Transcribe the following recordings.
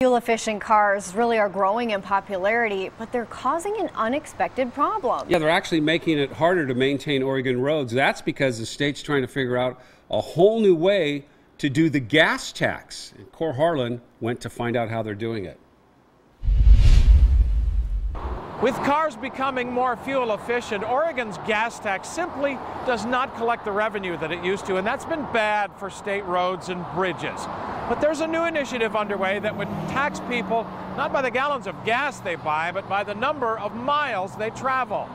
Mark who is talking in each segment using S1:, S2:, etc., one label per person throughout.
S1: Fuel-efficient cars really are growing in popularity, but they're causing an unexpected problem.
S2: Yeah, they're actually making it harder to maintain Oregon roads. That's because the state's trying to figure out a whole new way to do the gas tax. And Cor Harlan went to find out how they're doing it.
S3: With cars becoming more fuel efficient, Oregon's gas tax simply does not collect the revenue that it used to, and that's been bad for state roads and bridges. But there's a new initiative underway that would tax people not by the gallons of gas they buy, but by the number of miles they travel.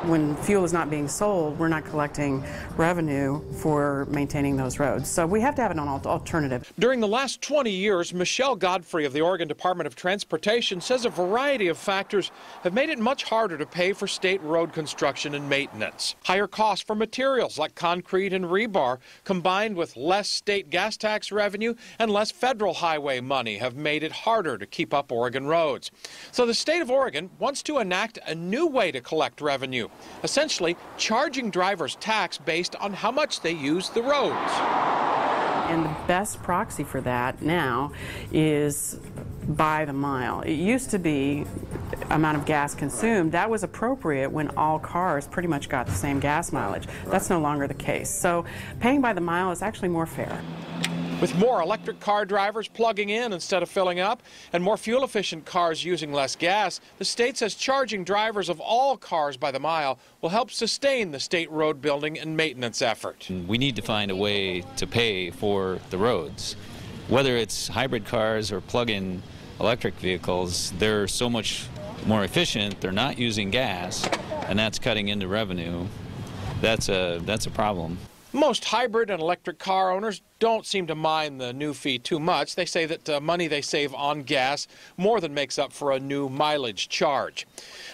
S4: When fuel is not being sold, we're not collecting revenue for maintaining those roads. So we have to have an alternative.
S3: During the last 20 years, Michelle Godfrey of the Oregon Department of Transportation says a variety of factors have made it much harder to pay for state road construction and maintenance. Higher costs for materials like concrete and rebar, combined with less state gas tax revenue and less federal highway money, have made it harder to keep up Oregon roads. So the state of Oregon wants to enact a new way to collect revenue. Essentially, charging drivers tax based on how much they use the roads.
S4: And the best proxy for that now is by the mile. It used to be amount of gas consumed. That was appropriate when all cars pretty much got the same gas mileage. That's no longer the case. So paying by the mile is actually more fair.
S3: With more electric car drivers plugging in instead of filling up and more fuel-efficient cars using less gas, the state says charging drivers of all cars by the mile will help sustain the state road building and maintenance effort.
S5: We need to find a way to pay for the roads. Whether it's hybrid cars or plug-in electric vehicles, they're so much more efficient, they're not using gas, and that's cutting into revenue. That's a problem.
S3: Most hybrid and electric car owners don't seem to mind the new fee too much. They say that the money they save on gas more than makes up for a new mileage charge.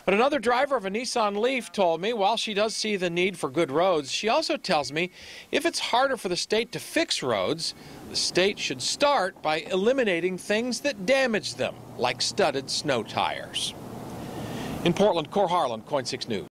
S3: But another driver of a Nissan Leaf told me while she does see the need for good roads, she also tells me if it's harder for the state to fix roads, the state should start by eliminating things that damage them, like studded snow tires. In Portland, Cor Harlan, KOIN 6 News.